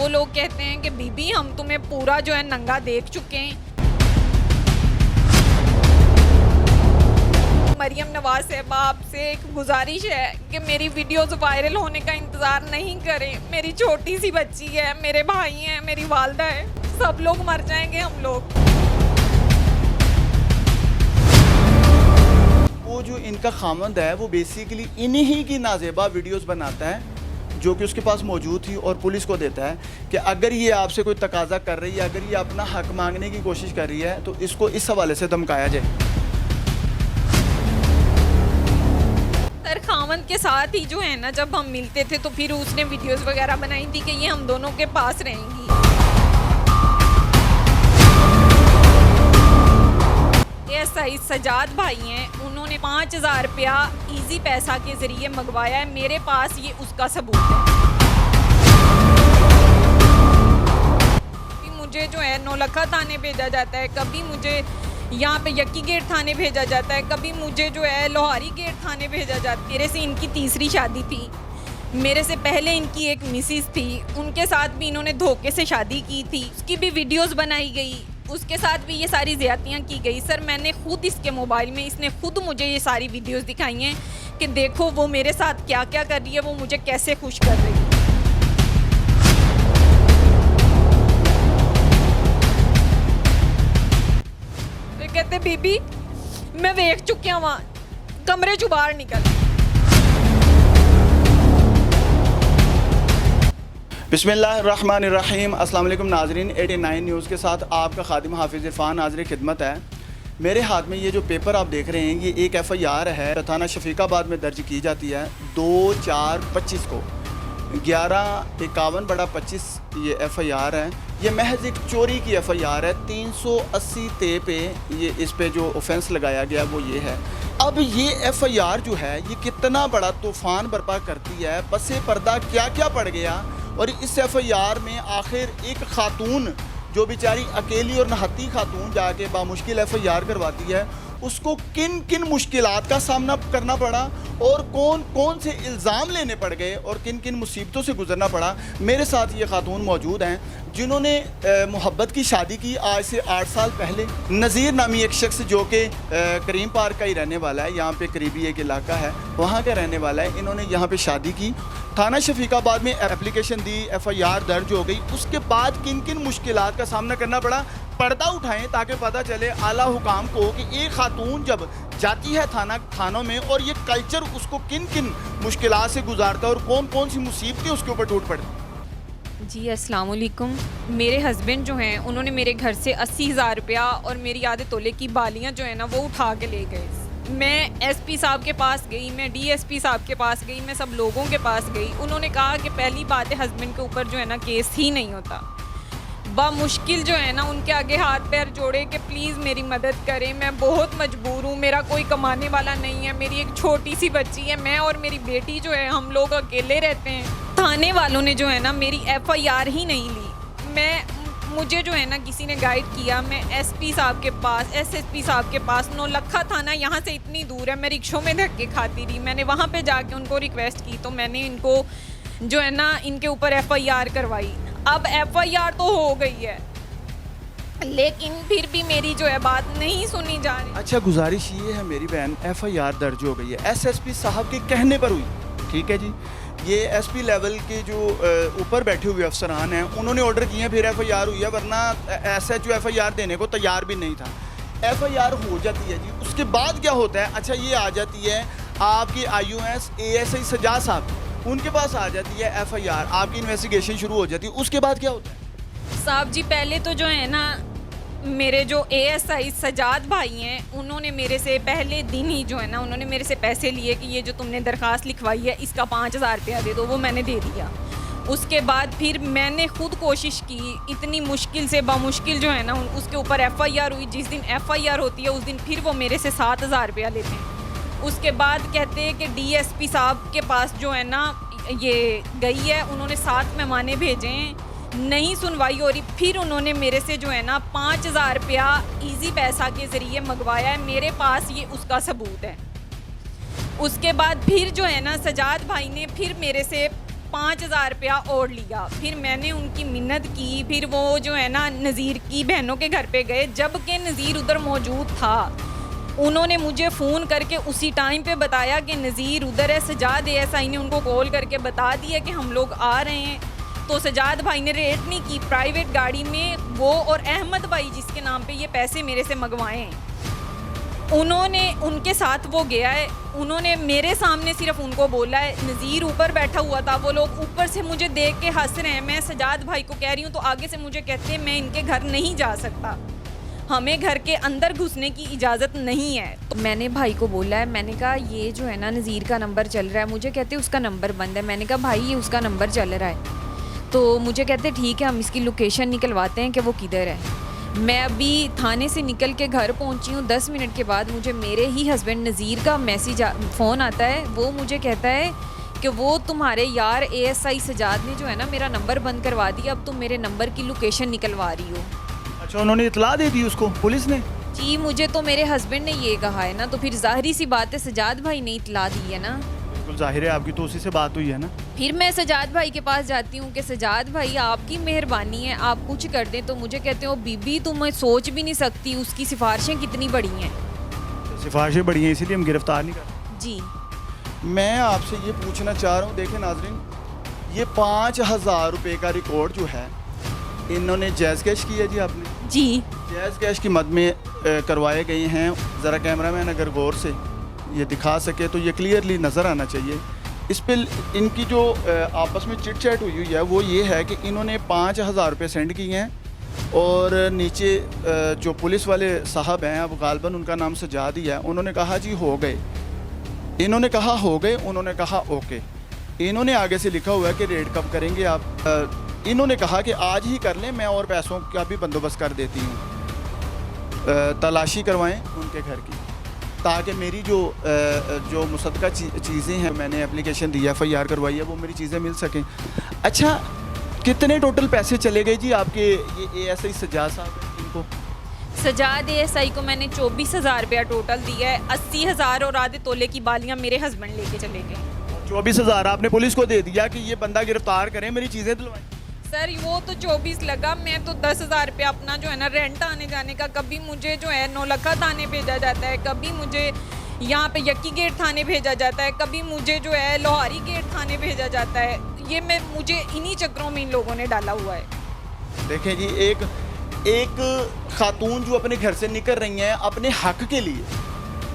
वो लोग कहते हैं कि बीबी हम तुम्हें पूरा जो है नंगा देख चुके हैं। मरियम नवाज साहबा आपसे एक गुजारिश है कि मेरी वीडियोस वायरल होने का इंतज़ार नहीं करें। मेरी छोटी सी बच्ची है, मेरे भाई हैं, मेरी वालदा है, सब लोग मर जाएंगे हम लोग। वो जो इनका खामंद है वो बेसिकली इन्हीं की नाजेबा वीडियोस बनाता है जो कि उसके पास मौजूद थी और पुलिस को देता है कि अगर ये आपसे कोई तकाजा कर रही है, अगर ये अपना हक मांगने की कोशिश कर रही है तो इसको इस हवाले से धमकाया जाए। सर खामन के साथ ही जो है ना, जब हम मिलते थे तो फिर उसने वीडियोस वगैरह बनाई थी कि ये हम दोनों के पास रहेंगी। एएसआई सजाद भाई हैं, उन्होंने 5000 रुपया इजी पैसा के जरिए मंगवाया है। मेरे पास ये उसका सबूत है। मुझे जो है नौलखा थाने भेजा जाता है, कभी मुझे यहाँ पे यक्की गेट थाने भेजा जाता है, कभी मुझे जो है लोहारी गेट थाने भेजा जाता है। मेरे से इनकी तीसरी शादी थी। मेरे से पहले इनकी एक मिसिस थी, उनके साथ भी इन्होंने धोखे से शादी की थी, उसकी भी वीडियोस बनाई गई, उसके साथ भी ये सारी ज़्यादतियाँ की गई। सर मैंने खुद इसके मोबाइल में, इसने खुद मुझे ये सारी वीडियोस दिखाई हैं कि देखो वो मेरे साथ क्या क्या कर रही है, वो मुझे कैसे खुश कर रही है। वे कहते बीबी मैं देख चुकी हूँ, वहाँ कमरे चो बाहर निकल। बिस्मिल्लाहिर्रहमानिर्रहीम। अस्सलाम वालेकुम नाजरीन, 89 न्यूज़ के साथ आपका खादिम हाफिज़ इरफान हाज़िर खिदमत है। मेरे हाथ में ये जो पेपर आप देख रहे हैं ये एक FIR है, थाना शफीकाबाद में दर्ज की जाती है 2/4/25 को। 1151/25 ये FIR है। ये महज एक चोरी की FIR है। 380 ते पे ये इस पे जो ऑफेंस लगाया गया वो ये है। अब ये FIR जो है ये कितना बड़ा तूफ़ान बर्पा करती है, पसे पर्दा क्या क्या पड़ गया। और इस FIR में आखिर एक खातून जो बेचारी अकेली और नहत्ती खातून जाके बामुश्किल FIR करवाती है, उसको किन किन मुश्किलात का सामना करना पड़ा और कौन कौन से इल्ज़ाम लेने पड़ गए और किन किन मुसीबतों से गुजरना पड़ा। मेरे साथ ये खातून मौजूद हैं जिन्होंने मोहब्बत की शादी की आज से 8 साल पहले। नज़ीर नामी एक शख्स जो कि करीम पार्क का ही रहने वाला है, यहाँ पे करीबी एक इलाका है, वहाँ का रहने वाला है। इन्होंने यहाँ पे शादी की, थाना शफीकाबाद में एप्लीकेशन दी, FIR दर्ज हो गई। उसके बाद किन किन मुश्किलात का सामना करना पड़ा, पर्दा उठाएं ताकि पता चले आला हुकाम को कि एक खातून जब जाती है थानों में और ये कल्चर उसको किन किन मुश्किलात से गुजारता है और कौन कौन सी मुसीबतें उसके ऊपर टूट पड़ती। जी अस्सलाम वालेकुम। मेरे हस्बैंड जो हैं उन्होंने मेरे घर से 80,000 रुपया और मेरी आधे तोले की बालियाँ जो है ना वो उठा के ले गए। मैं SP साहब के पास गई, मैं DSP साहब के पास गई, मैं सब लोगों के पास गई। उन्होंने कहा कि पहली बात है हस्बैंड के ऊपर जो है ना केस ही नहीं होता। मुश्किल जो है ना उनके आगे हाथ पैर जोड़े कि प्लीज़ मेरी मदद करें, मैं बहुत मजबूर हूँ, मेरा कोई कमाने वाला नहीं है, मेरी एक छोटी सी बच्ची है, मैं और मेरी बेटी जो है हम लोग अकेले रहते हैं। थाने वालों ने जो है ना मेरी FIR ही नहीं ली। मुझे जो है ना किसी ने गाइड किया, मैं SP साहब के पास, SSP साहब के पास, नौलखा थाना यहाँ से इतनी दूर है, मैं रिक्शों में धक्के खाती रही। मैंने वहाँ पे जाके उनको रिक्वेस्ट की तो मैंने इनको जो है ना इनके ऊपर FIR करवाई। अब FIR तो हो गई है लेकिन फिर भी मेरी जो है बात नहीं सुनी जा रही। अच्छा, गुजारिश ये है मेरी बहन, FIR दर्ज हो गई है, SSP साहब के कहने पर हुई, ठीक है जी। ये SP लेवल के जो ऊपर बैठे हुए अफसरान हैं उन्होंने ऑर्डर किए हैं, फिर FIR हुई है, वरना SHO FIR देने को तैयार भी नहीं था। FIR हो जाती है जी, उसके बाद क्या होता है, अच्छा ये आ जाती है आपकी IOS ASI सजाद साहब, उनके पास आ जाती है FIR, आपकी इन्वेस्टिगेशन शुरू हो जाती है। उसके बाद क्या होता है साहब जी? पहले तो जो है ना मेरे जो ASI सजाद भाई हैं उन्होंने मेरे से पहले दिन ही जो है ना उन्होंने मेरे से पैसे लिए कि ये जो तुमने दरख्वास्त लिखवाई है इसका 5000 रुपया दे दो, वो मैंने दे दिया। उसके बाद फिर मैंने खुद कोशिश की, इतनी मुश्किल से बामुश्किल जो है ना उसके ऊपर FIR हुई। जिस दिन FIR होती है उस दिन फिर वो मेरे से 7000 रुपया लेते हैं। उसके बाद कहते हैं कि DSP साहब के पास जो है ना ये गई है, उन्होंने 7 मेहमाने भेजे हैं, नहीं सुनवाई हो रही। फिर उन्होंने मेरे से जो है ना 5000 रुपया इजी पैसा के ज़रिए मंगवाया है, मेरे पास ये उसका सबूत है। उसके बाद फिर जो है ना सजाद भाई ने फिर मेरे से 5,000 रुपया और लिया। फिर मैंने उनकी मिन्नत की, फिर वो जो है ना नज़ीर की बहनों के घर पे गए, जबकि नज़ीर उधर मौजूद था। उन्होंने मुझे फ़ोन करके उसी टाइम पे बताया कि नज़ीर उधर है। सजाद ASI ने उनको कॉल करके बता दिया कि हम लोग आ रहे हैं। तो सजाद भाई ने रेट नहीं की, प्राइवेट गाड़ी में वो और अहमद भाई जिसके नाम पे ये पैसे मेरे से मंगवाए हैं, उन्होंने उनके साथ वो गया है। उन्होंने मेरे सामने सिर्फ उनको बोला है। नज़ीर ऊपर बैठा हुआ था, वो लोग ऊपर से मुझे देख के हंस रहे हैं। मैं सजाद भाई को कह रही हूँ तो आगे से मुझे कहते हैं मैं इनके घर नहीं जा सकता, हमें घर के अंदर घुसने की इजाज़त नहीं है। तो मैंने भाई को बोला है, मैंने कहा ये जो है ना नज़ीर का नंबर चल रहा है, मुझे कहते उसका नंबर बंद है। मैंने कहा भाई ये उसका नंबर चल रहा है। तो मुझे कहते ठीक है हम इसकी लोकेशन निकलवाते हैं कि वो किधर है। मैं अभी थाने से निकल के घर पहुंची हूँ, 10 मिनट के बाद मुझे मेरे ही हस्बैंड नज़ीर का फ़ोन आता है। वो मुझे कहता है कि वो तुम्हारे यार ASI सजाद ने जो है ना मेरा नंबर बंद करवा दिया, अब तुम मेरे नंबर की लोकेशन निकलवा रही हो। अच्छा, उन्होंने इतला दे दी उसको, पुलिस ने? जी, मुझे तो मेरे हस्बैंड ने ये कहा है ना, तो फिर ज़ाहिरी सी बात है सजाद भाई ने इतला दी है ना। बिल्कुल जाहिर है, आपकी तो उसी से बात हुई है ना। फिर मैं सजाद भाई के पास जाती हूँ कि सजाद भाई आपकी मेहरबानी है, आप कुछ कर दें। तो मुझे कहते हो बीबी तुम सोच भी नहीं सकती उसकी सिफारिशें कितनी बड़ी हैं। सिफारिशें बड़ी हैं इसीलिए हम गिरफ्तार नहीं कर। जी, मैं आपसे ये पूछना चाह रहा हूँ, देखें नाजरीन, ये 5,000 रुपये का रिकॉर्ड जो है इन्होंने जायज़ कैश किया जी आपने? जी, जायज़ कैश की मद में करवाए गए हैं। ज़रा कैमरामैन अगर गौर से ये दिखा सके तो ये क्लियरली नज़र आना चाहिए। इस पे इनकी जो आपस में चिट चैट हुई है वो ये है कि इन्होंने 5,000 रुपये सेंड किए हैं और नीचे जो पुलिस वाले साहब हैं, अब गालबन उनका नाम सजाद ही है, उन्होंने कहा जी हो गए। इन्होंने कहा हो गए, उन्होंने कहा ओके। इन्होंने आगे से लिखा हुआ है कि रेड कब करेंगे आप। इन्होंने कहा कि आज ही कर लें, मैं और पैसों का भी बंदोबस्त कर देती हूँ। तलाशी करवाएं उनके घर की, ताकि मेरी जो मुसद्दका चीज़ें हैं, मैंने एप्लीकेशन दी है, FIR करवाई है, वो मेरी चीज़ें मिल सकें। अच्छा, कितने टोटल पैसे चले गए जी आपके ये ASI सजाद साहब इनको? सजाद ASI को मैंने 24,000 रुपया टोटल दिया है। 80,000 और आधे तोले की बालियाँ मेरे हस्बैंड लेके चले गए। 24,000 आपने पुलिस को दे दिया कि ये बंदा गिरफ्तार करें, मेरी चीज़ें दिलवाएं। सर वो तो 24 लगा, मैं तो 10,000 रुपया अपना जो है ना रेंट आने जाने का, कभी मुझे जो है नौलखा थाने भेजा जाता है, कभी मुझे यहाँ पे यक्की गेट थाने भेजा जाता है, कभी मुझे जो है लोहारी गेट थाने भेजा जाता है। ये मुझे इन्हीं चक्रों में इन लोगों ने डाला हुआ है। देखें जी, एक खातून जो अपने घर से निकल रही हैं अपने हक के लिए,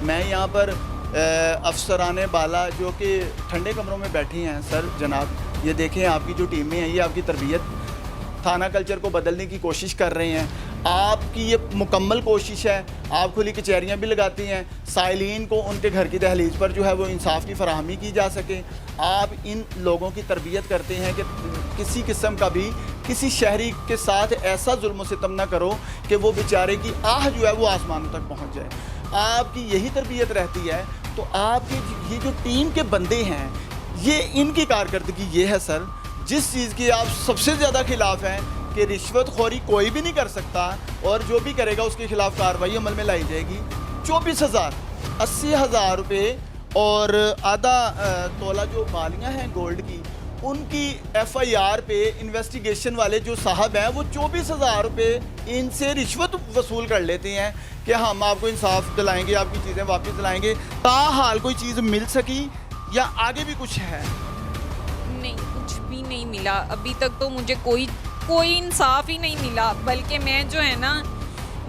मैं यहाँ पर अफसराने बाला जो कि ठंडे कमरों में बैठे हैं सर जनाब, ये देखें आपकी जो टीमें हैं, ये आपकी तरबियत थाना कल्चर को बदलने की कोशिश कर रहे हैं। आपकी ये मुकम्मल कोशिश है, आप खुली कचहरियाँ भी लगाती हैं, साइलिन को उनके घर की दहलीज पर जो है वो इंसाफ की फराहमी की जा सके। आप इन लोगों की तरबियत करते हैं कि किसी किस्म का भी किसी शहरी के साथ ऐसा जुल्म सितम ना करो कि वो बेचारे की आह जो है वो आसमानों तक पहुँच जाए। आपकी यही तरबियत रहती है। तो आपके ये जो टीम के बंदे हैं, ये इनकी कारकर्दगी ये है सर, जिस चीज़ की आप सबसे ज़्यादा खिलाफ हैं कि रिश्वतखोरी कोई भी नहीं कर सकता और जो भी करेगा उसके खिलाफ कार्रवाई अमल में लाई जाएगी। 24,000, 80,000 रुपये और आधा तोला जो बालियाँ हैं गोल्ड की, उनकी FIR पे इन्वेस्टिगेशन वाले जो साहब हैं वो 24,000 रुपये इनसे रिश्वत वसूल कर लेते हैं कि हम आपको इंसाफ दिलाएंगे, आपकी चीज़ें वापस दिलाएंगे। ताहाल कोई चीज़ मिल सकी या आगे भी कुछ है? नहीं, कुछ भी नहीं मिला अभी तक, तो मुझे कोई इंसाफ ही नहीं मिला। बल्कि मैं जो है ना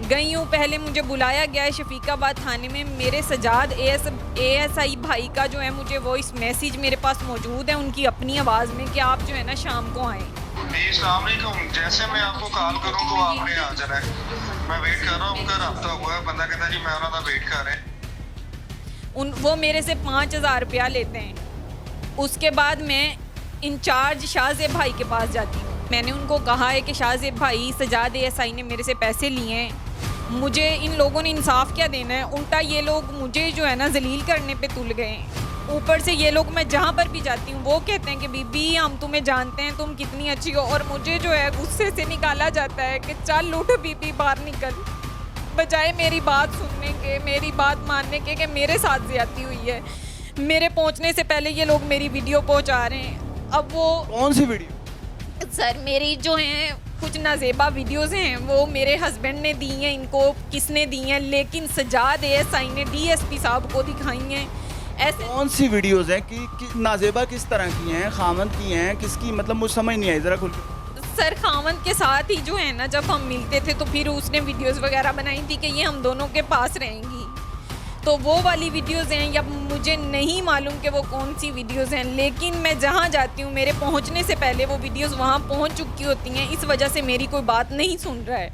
गई हूँ, पहले मुझे बुलाया गया है शफीकाबाद थाने में। मेरे सजाद ASI भाई का जो है मुझे वॉइस मैसेज मेरे पास मौजूद है उनकी अपनी आवाज़ में कि आप जो है ना शाम को आएँ। जैसे मैं आपको कॉल करूं तो आपने आ जाना है। मैं वेट कर रहा हूं, उनका राब्ता हुआ है, बंदा कहता है जी मैं उनका वेट कर रहे हैं। वो मेरे से 5,000 रुपया लेते हैं। उसके बाद मैं इंचार्ज शाहजेब भाई के पास जाती हूँ। मैंने उनको कहा है कि शाहजेब भाई सजाद ASI ने मेरे से पैसे लिए हैं, मुझे इन लोगों ने इंसाफ क्या देना है। उल्टा ये लोग मुझे जो है ना जलील करने पे तुल गए हैं। ऊपर से ये लोग, मैं जहाँ पर भी जाती हूँ वो कहते हैं कि बीबी हम तुम्हें जानते हैं, तुम कितनी अच्छी हो, और मुझे जो है गुस्से से निकाला जाता है कि चल उठ बीबी बाहर निकल, बजाय मेरी बात सुनने के, मेरी बात मानने के कि मेरे साथ ज्यादती हुई है। मेरे पहुँचने से पहले ये लोग मेरी वीडियो पहुँचा रहे हैं। अब वो कौन सी वीडियो? सर मेरी जो हैं कुछ नाजेबा वीडियोस हैं वो मेरे हस्बैंड ने दी हैं, इनको किसने दी हैं, लेकिन सजाद एएसआई ने डीएसपी साहब को दिखाई हैं। ऐसे कौन सी वीडियोस हैं कि नाजेबा किस तरह की हैं, खामन की हैं, किसकी, मतलब मुझे समझ नहीं आई, ज़रा खुल के। सर खामन के साथ ही जो है ना, जब हम मिलते थे तो फिर उसने वीडियोस वगैरह बनाई थी कि ये हम दोनों के पास रहेंगी, तो वो वाली वीडियोस हैं, या मुझे नहीं मालूम कि वो कौन सी वीडियोस हैं, लेकिन मैं जहाँ जाती हूँ मेरे पहुँचने से पहले वो वीडियोस वहाँ पहुँच चुकी होती हैं, इस वजह से मेरी कोई बात नहीं सुन रहा है।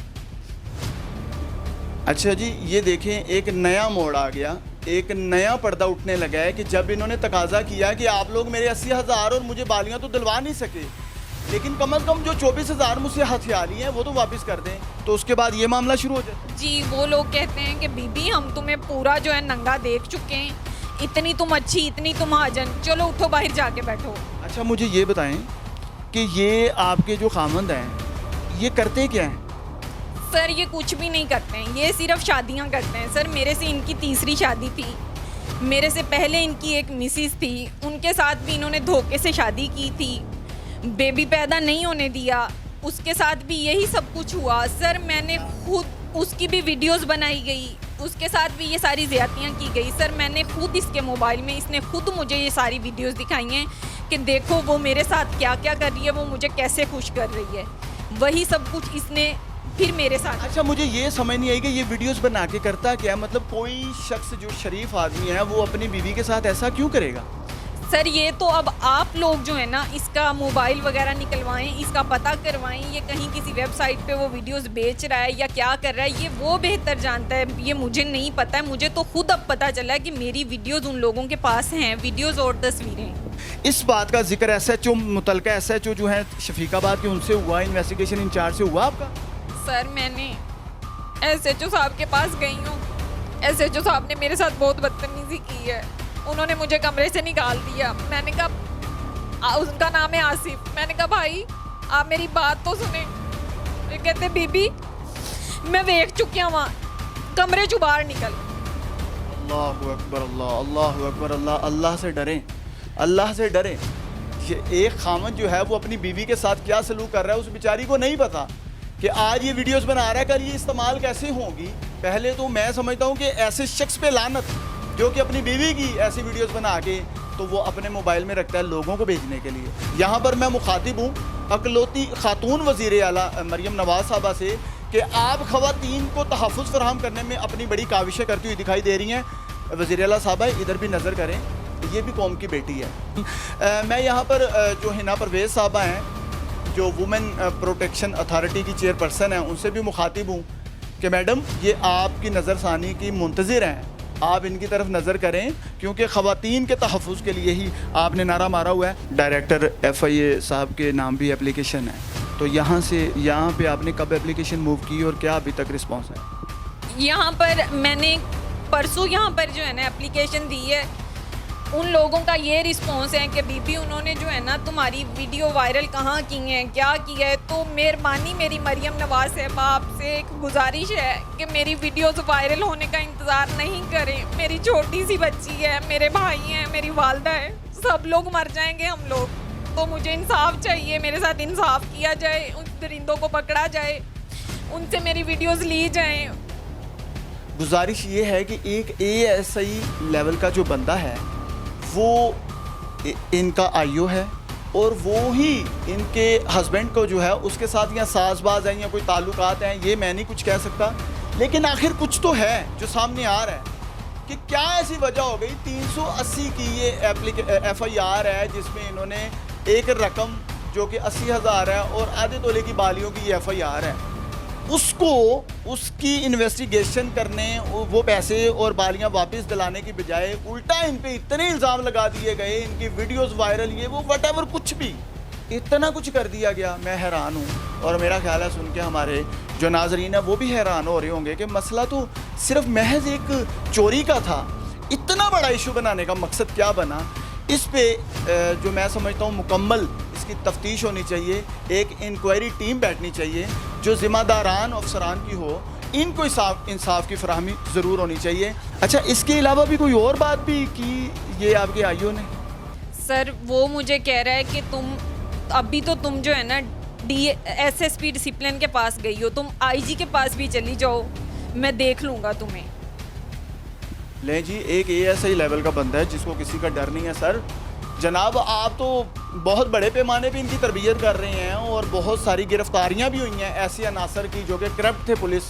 अच्छा जी, ये देखें एक नया मोड़ आ गया, एक नया पर्दा उठने लगा है कि जब इन्होंने तकाजा किया कि आप लोग मेरे 80,000 और मुझे बालियाँ तो दिलवा नहीं सके, लेकिन कम से कम जो 24,000 मुझसे हथियारी हैं वो तो वापस कर दें, तो उसके बाद ये मामला शुरू हो जाता है। जी, वो लोग कहते हैं कि बीबी हम तुम्हें पूरा जो है नंगा देख चुके हैं, इतनी तुम अच्छी, इतनी तुम महाजन, चलो उठो बाहर जाके बैठो। अच्छा मुझे ये बताएं कि ये आपके जो खामंद हैं ये करते क्या हैं? सर ये कुछ भी नहीं करते हैं, ये सिर्फ शादियां करते हैं। सर मेरे से इनकी तीसरी शादी थी, मेरे से पहले इनकी एक मिसिस थी, उनके साथ भी इन्होंने धोखे से शादी की थी, बेबी पैदा नहीं होने दिया, उसके साथ भी यही सब कुछ हुआ। सर मैंने खुद उसकी भी वीडियोस बनाई गई, उसके साथ भी ये सारी ज़्यादतियाँ की गई। सर मैंने खुद इसके मोबाइल में, इसने खुद मुझे ये सारी वीडियोस दिखाई हैं कि देखो वो मेरे साथ क्या क्या कर रही है, वो मुझे कैसे खुश कर रही है, वही सब कुछ इसने फिर मेरे साथ। अच्छा मुझे ये समझ नहीं आई कि ये वीडियोस बना के करता क्या, मतलब कोई शख्स जो शरीफ आदमी है वो अपनी बीवी के साथ ऐसा क्यों करेगा? सर ये तो अब आप लोग जो है ना इसका मोबाइल वगैरह निकलवाएं, इसका पता करवाएं, ये कहीं किसी वेबसाइट पे वो वीडियोस बेच रहा है या क्या कर रहा है, ये वो बेहतर जानता है, ये मुझे नहीं पता है। मुझे तो खुद अब पता चला है कि मेरी वीडियोस उन लोगों के पास हैं, वीडियोस और तस्वीरें। इस बात का जिक्र एसएचओ, मुतलका एसएचओ जो है शफीकाबाद के, उनसे हुआ, इन्वेस्टिगेशन इंचार्ज से हुआ आपका? सर मैंने एसएचओ साहब के पास गई हूँ, एसएचओ साहब ने मेरे साथ बहुत बदतमीजी की है, उन्होंने मुझे कमरे से निकाल दिया। मैंने कहा, उनका नाम है आसिफ, मैंने कहा भाई आप मेरी बात तो सुने। वे कहते बीबी मैं देख चुकी हूँ, वहाँ कमरे चु बाहर निकल। अल्लाहु अकबर, अल्लाह, अल्लाहु अकबर, अल्लाह, अल्लाह से डरें, अल्लाह से डरें। ये एक खामन जो है वो अपनी बीवी के साथ क्या सलूक कर रहा है उस बेचारी को नहीं पता कि आज ये वीडियोस बना रहा है, कल ये इस्तेमाल कैसे होगी। पहले तो मैं समझता हूँ कि ऐसे शख्स पे लानत जो कि अपनी बीवी की ऐसी वीडियोस बना के तो वो अपने मोबाइल में रखता है लोगों को भेजने के लिए। यहाँ पर मैं मुखातिब हूँ अकलौती खातून वज़ीर आला मरियम नवाज़ साहबा से कि आप ख़वातीन को तहफ़्फ़ुज़ फ़राहम करने में अपनी बड़ी काविशें करती हुई दिखाई दे रही हैं। वज़ीर आला साहबा इधर भी नज़र करें, ये भी कौम की बेटी है। मैं यहाँ पर जो हिना परवेज़ साहबा हैं जो वुमेन प्रोटेक्शन अथॉरिटी की चेयरपर्सन हैं, उनसे भी मुखातिब हूँ कि मैडम ये आपकी नज़रसानी की मुंतज़िर हैं, आप इनकी तरफ नज़र करें क्योंकि ख़वातीन के तहफ़्फ़ुज़ के लिए ही आपने नारा मारा हुआ है। डायरेक्टर FIA साहब के नाम भी एप्लीकेशन है, तो यहाँ से यहाँ पे आपने कब एप्लीकेशन मूव की और क्या अभी तक रिस्पॉन्स है? यहाँ पर मैंने परसों यहाँ पर जो है ना एप्लीकेशन दी है, उन लोगों का ये रिस्पॉन्स है कि बीबी उन्होंने जो है ना तुम्हारी वीडियो वायरल कहाँ की है, क्या किया है, तो मेहरबानी मेरी मरियम नवाज़ साहबा आपसे एक गुजारिश है कि मेरी वीडियोस वायरल होने का इंतज़ार नहीं करें। मेरी छोटी सी बच्ची है, मेरे भाई हैं, मेरी वालदा है, सब लोग मर जाएंगे हम लोग, तो मुझे इंसाफ चाहिए, मेरे साथ इंसाफ किया जाए, उन दरिंदों को पकड़ा जाए, उनसे मेरी वीडियोज़ ली जाएँ। गुजारिश ये है कि एक ASI लेवल का जो बंदा है वो इनका आईओ है और वो ही इनके हस्बैंड को जो है उसके साथ या साजबाज हैं या कोई ताल्लुकात हैं, ये मैं नहीं कुछ कह सकता, लेकिन आखिर कुछ तो है जो सामने आ रहा है कि क्या ऐसी वजह हो गई 380 की ये FIR है जिसमें इन्होंने एक रकम जो कि 80,000 है और आधे तोले की बालियों की ये FIR है, उसको उसकी इन्वेस्टिगेशन करने वो पैसे और बालियां वापस दिलाने की बजाय उल्टा इन पे इतने इल्ज़ाम लगा दिए गए, इनकी वीडियोस वायरल, ये वो वटेवर कुछ भी इतना कुछ कर दिया गया। मैं हैरान हूँ और मेरा ख्याल है सुन के हमारे जो नाजरीन है वो भी हैरान हो रहे होंगे कि मसला तो सिर्फ महज एक चोरी का था, इतना बड़ा इशू बनाने का मकसद क्या बना। इस पे जो मैं समझता हूँ मुकम्मल इसकी तफ्तीश होनी चाहिए, एक इंक्वायरी टीम बैठनी चाहिए जो ज़िम्मेदारान अफसरान की हो, इनको इंसाफ की फराहमी ज़रूर होनी चाहिए। अच्छा इसके अलावा भी कोई और बात भी की ये आपके आईओ ने? सर वो मुझे कह रहा है कि तुम अभी तो तुम जो है ना एसएसपी डिसिप्लिन के पास गई हो, तुम आईजी के पास भी चली जाओ, मैं देख लूँगा तुम्हें। ले जी, एक एएसआई लेवल का बंदा है जिसको किसी का डर नहीं है सर। जनाब आप तो बहुत बड़े पैमाने पे इनकी तरबियत कर रहे हैं और बहुत सारी गिरफ्तारियां भी हुई हैं ऐसे अनासर की जो कि करप्ट थे पुलिस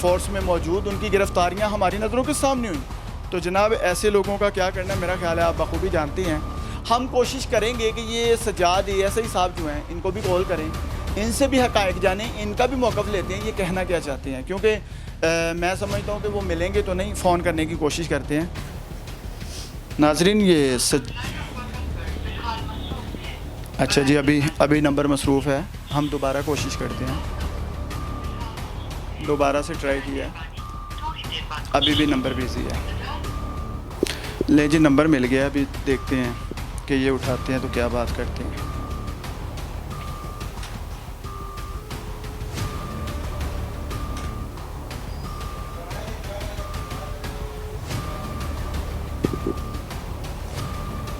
फोर्स में मौजूद, उनकी गिरफ्तारियां हमारी नज़रों के सामने हुई। तो जनाब ऐसे लोगों का क्या करना, मेरा ख्याल है आप बखूबी जानती हैं। हम कोशिश करेंगे कि ये सज्जाद एएसआई साहब जो हैं इनको भी कॉल करें, इनसे भी हक़ाइक़ जानें, इनका भी मौक़िफ़ लेते हैं ये कहना क्या चाहते हैं, क्योंकि मैं समझता हूँ कि वो मिलेंगे तो नहीं, फ़ोन करने की कोशिश करते हैं। नाजरीन ये अच्छा जी, अभी नंबर मसरूफ़ है, हम दोबारा कोशिश करते हैं। दोबारा से ट्राई किया, अभी भी नंबर बिज़ी है। ले जी, नंबर मिल गया, अभी देखते हैं कि ये उठाते हैं तो क्या बात करते हैं।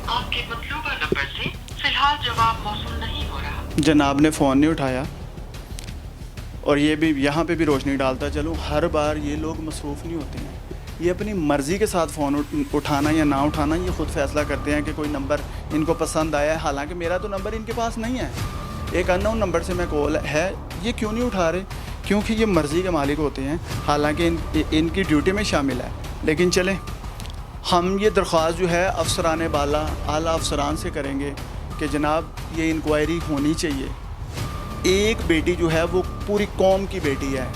आपके मतलूबा नंबर से फिलहाल जवाब मौसूल नहीं हो रहा। जनाब ने फ़ोन नहीं उठाया और ये भी यहाँ पे भी रोशनी डालता चलूँ, हर बार ये लोग मसरूफ़ नहीं होते हैं, ये अपनी मर्ज़ी के साथ फ़ोन उठाना या ना उठाना ये ख़ुद फ़ैसला करते हैं कि कोई नंबर इनको पसंद आया है। हालांकि मेरा तो नंबर इनके पास नहीं है, एक अननोन नंबर से मैं कॉल है, ये क्यों नहीं उठा रहे, क्योंकि ये मर्ज़ी के मालिक होते हैं, हालांकि इनकी ड्यूटी में शामिल है। लेकिन चलें, हम ये दरख्वास्त जो है अफसरान बाला आला अफसरान से करेंगे कि जनाब ये इंक्वायरी होनी चाहिए। एक बेटी जो है वो पूरी कौम की बेटी है,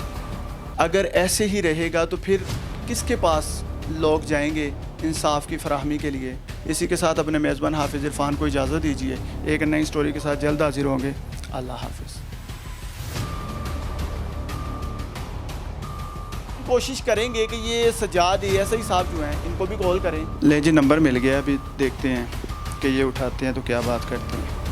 अगर ऐसे ही रहेगा तो फिर किसके पास लोग जाएंगे इंसाफ की फराहमी के लिए। इसी के साथ अपने मेज़बान हाफिज़ इरफान को इजाज़त दीजिए, एक नई स्टोरी के साथ जल्द हाजिर होंगे। अल्लाह हाफिज़। कोशिश करेंगे कि ये सज्जाद एएसआई साहब जो हैं इनको भी कॉल करें। ले जी, नंबर मिल गया, अभी देखते हैं कि ये उठाते हैं तो क्या बात करते हैं।